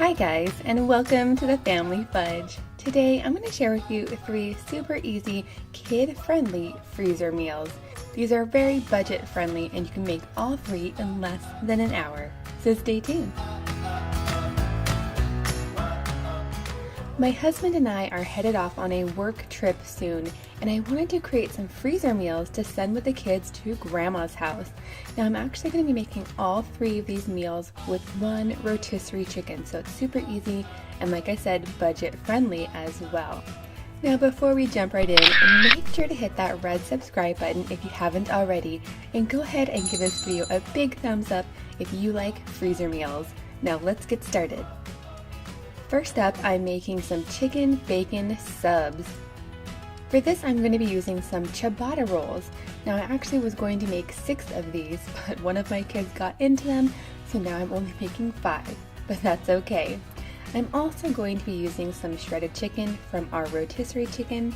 Hi guys, and welcome to the Family Fudge. Today I'm going to share with you 3 super easy, kid-friendly freezer meals. These are very budget-friendly and you can make all 3 in less than an hour, so stay tuned. My husband and I are headed off on a work trip soon, and I wanted to create some freezer meals to send with the kids to Grandma's house. Now I'm actually going to be making all 3 of these meals with one rotisserie chicken, so it's super easy and, like I said, budget friendly as well. Now before we jump right in, make sure to hit that red subscribe button if you haven't already, and go ahead and give this video a big thumbs up if you like freezer meals. Now let's get started. First up, I'm making some chicken bacon subs. For this, I'm going to be using some ciabatta rolls. Now, I actually was going to make 6 of these, but one of my kids got into them, so now I'm only making 5, but that's okay. I'm also going to be using some shredded chicken from our rotisserie chicken,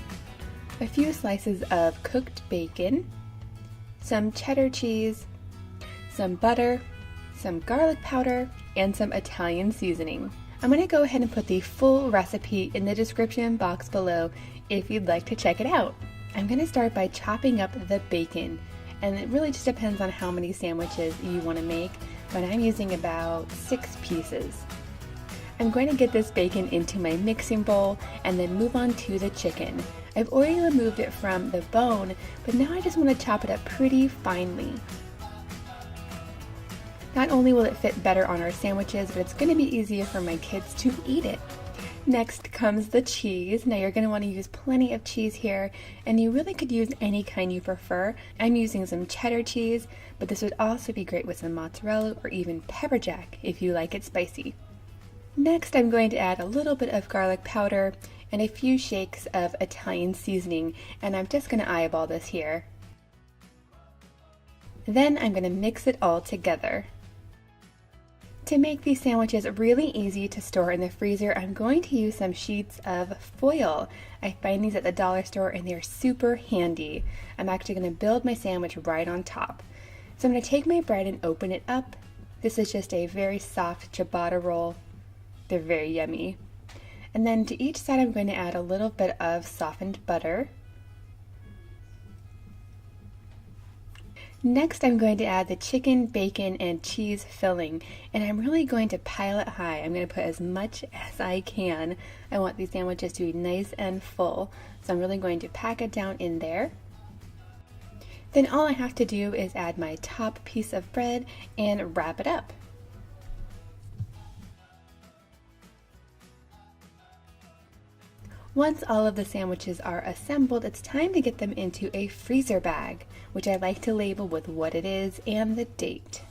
a few slices of cooked bacon, some cheddar cheese, some butter, some garlic powder, and some Italian seasoning. I'm going to go ahead and put the full recipe in the description box below if you'd like to check it out. I'm going to start by chopping up the bacon, and it really just depends on how many sandwiches you want to make, but I'm using about 6 pieces. I'm going to get this bacon into my mixing bowl and then move on to the chicken. I've already removed it from the bone, but now I just want to chop it up pretty finely. Not only will it fit better on our sandwiches, but it's going to be easier for my kids to eat it. Next comes the cheese. Now you're going to want to use plenty of cheese here, and you really could use any kind you prefer. I'm using some cheddar cheese, but this would also be great with some mozzarella or even pepper jack if you like it spicy. Next, I'm going to add a little bit of garlic powder and a few shakes of Italian seasoning, and I'm just going to eyeball this here. Then I'm going to mix it all together. To make these sandwiches really easy to store in the freezer, I'm going to use some sheets of foil. I find these at the dollar store and they're super handy. I'm actually going to build my sandwich right on top. So I'm going to take my bread and open it up. This is just a very soft ciabatta roll. They're very yummy. And then to each side I'm going to add a little bit of softened butter. Next, I'm going to add the chicken, bacon, and cheese filling, and I'm really going to pile it high. I'm going to put as much as I can. I want these sandwiches to be nice and full, so I'm really going to pack it down in there. Then all I have to do is add my top piece of bread and wrap it up. Once all of the sandwiches are assembled, it's time to get them into a freezer bag, which I like to label with what it is and the date.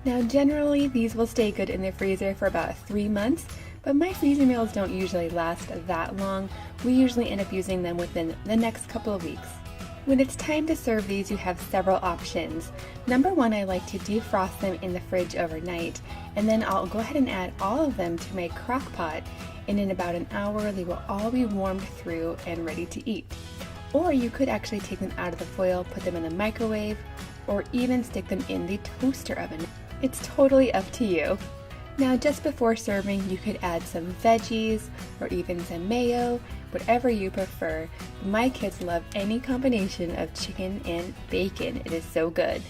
Now generally these will stay good in the freezer for about 3 months, but my freezer meals don't usually last that long. We usually end up using them within the next couple of weeks. When it's time to serve these, you have several options. Number 1, I like to defrost them in the fridge overnight, and then I'll go ahead and add all of them to my crock pot, and in about an hour they will all be warmed through and ready to eat. Or you could actually take them out of the foil, put them in the microwave, or even stick them in the toaster oven. It's totally up to you. Now just before serving, you could add some veggies or even some mayo, whatever you prefer. My kids love any combination of chicken and bacon. It is so good.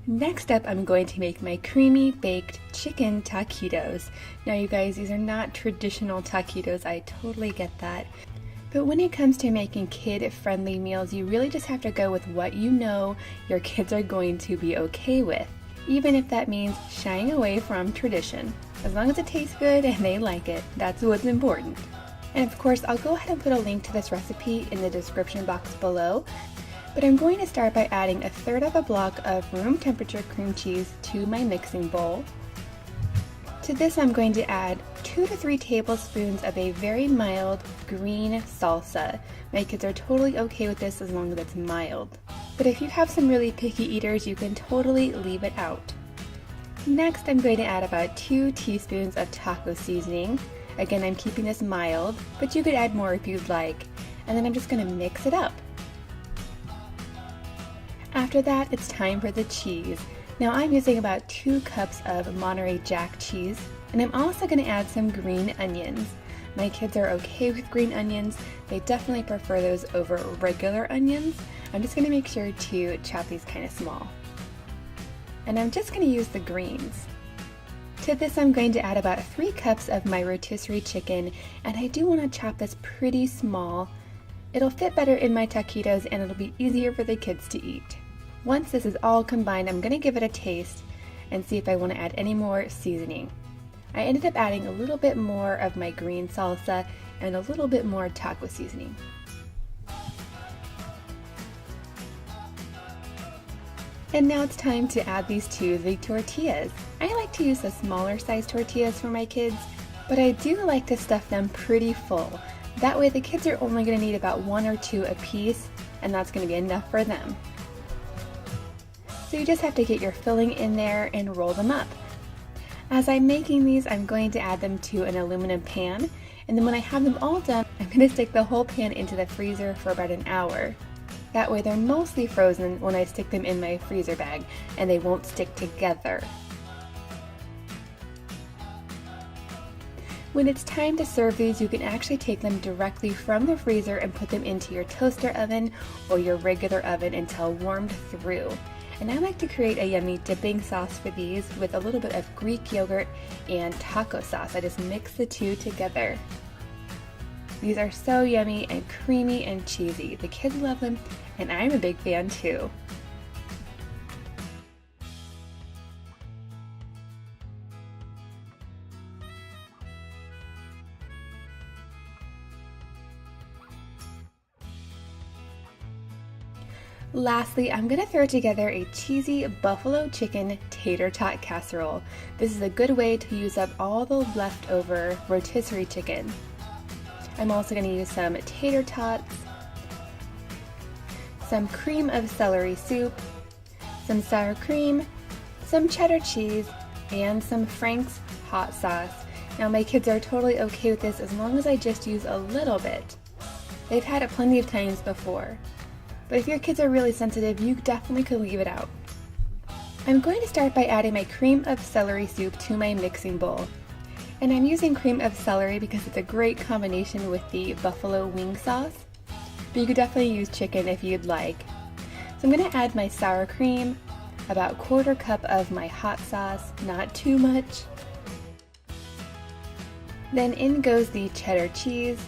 Next up, I'm going to make my creamy baked chicken taquitos. Now you guys, these are not traditional taquitos, I totally get that. But when it comes to making kid-friendly meals, you really just have to go with what you know your kids are going to be okay with, even if that means shying away from tradition. As long as it tastes good and they like it, that's what's important. And of course, I'll go ahead and put a link to this recipe in the description box below. But I'm going to start by adding 1/3 of a block of room temperature cream cheese to my mixing bowl. To this I'm going to add 2 to 3 tablespoons of a very mild green salsa. My kids are totally okay with this as long as it's mild. But if you have some really picky eaters, you can totally leave it out. Next, I'm going to add about 2 teaspoons of taco seasoning. Again, I'm keeping this mild, but you could add more if you'd like. And then I'm just going to mix it up. After that, it's time for the cheese. Now I'm using about 2 cups of Monterey Jack cheese, and I'm also going to add some green onions. My kids are okay with green onions. They definitely prefer those over regular onions. I'm just going to make sure to chop these kind of small. And I'm just going to use the greens. To this I'm going to add about 3 cups of my rotisserie chicken, and I do want to chop this pretty small. It'll fit better in my taquitos and it'll be easier for the kids to eat. Once this is all combined, I'm going to give it a taste and see if I want to add any more seasoning. I ended up adding a little bit more of my green salsa and a little bit more taco seasoning. And now it's time to add these to the tortillas. I like to use the smaller size tortillas for my kids, but I do like to stuff them pretty full. That way the kids are only going to need about 1 or 2 a piece, and that's going to be enough for them. So you just have to get your filling in there and roll them up. As I'm making these, I'm going to add them to an aluminum pan, and then when I have them all done, I'm going to stick the whole pan into the freezer for about an hour. That way they're mostly frozen when I stick them in my freezer bag, and they won't stick together. When it's time to serve these, you can actually take them directly from the freezer and put them into your toaster oven or your regular oven until warmed through. And I like to create a yummy dipping sauce for these with a little bit of Greek yogurt and taco sauce. I just mix the two together. These are so yummy and creamy and cheesy. The kids love them, and I'm a big fan too. Lastly, I'm going to throw together a cheesy buffalo chicken tater tot casserole. This is a good way to use up all the leftover rotisserie chicken. I'm also going to use some tater tots, some cream of celery soup, some sour cream, some cheddar cheese, and some Frank's hot sauce. Now my kids are totally okay with this as long as I just use a little bit. They've had it plenty of times before. But if your kids are really sensitive, you definitely could leave it out. I'm going to start by adding my cream of celery soup to my mixing bowl. And I'm using cream of celery because it's a great combination with the buffalo wing sauce. But you could definitely use chicken if you'd like. So I'm going to add my sour cream, about 1/4 cup of my hot sauce, not too much. Then in goes the cheddar cheese,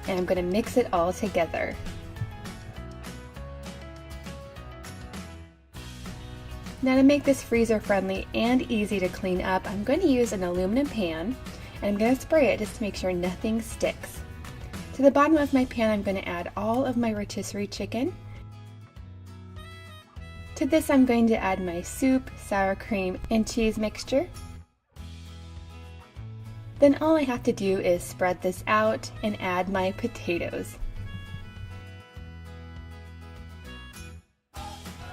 and I'm going to mix it all together. Now to make this freezer friendly and easy to clean up, I'm going to use an aluminum pan, and I'm going to spray it just to make sure nothing sticks. To the bottom of my pan, I'm going to add all of my rotisserie chicken. To this, I'm going to add my soup, sour cream, and cheese mixture. Then all I have to do is spread this out and add my potatoes.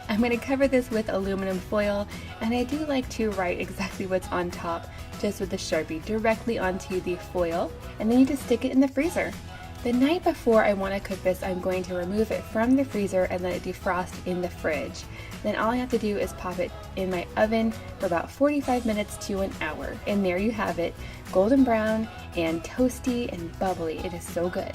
I'm going to cover this with aluminum foil, and I do like to write exactly what's on top just with a Sharpie directly onto the foil, and then you just stick it in the freezer. The night before I want to cook this, I'm going to remove it from the freezer and let it defrost in the fridge. Then all I have to do is pop it in my oven for about 45 minutes to an hour. And there you have it, golden brown and toasty and bubbly. It is so good.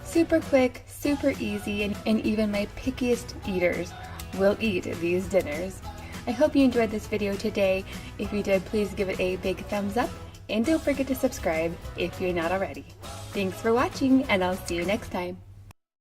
Super quick, super easy, and even my pickiest eaters will eat these dinners. I hope you enjoyed this video today. If you did, please give it a big thumbs up, and don't forget to subscribe if you're not already. Thanks for watching, and I'll see you next time.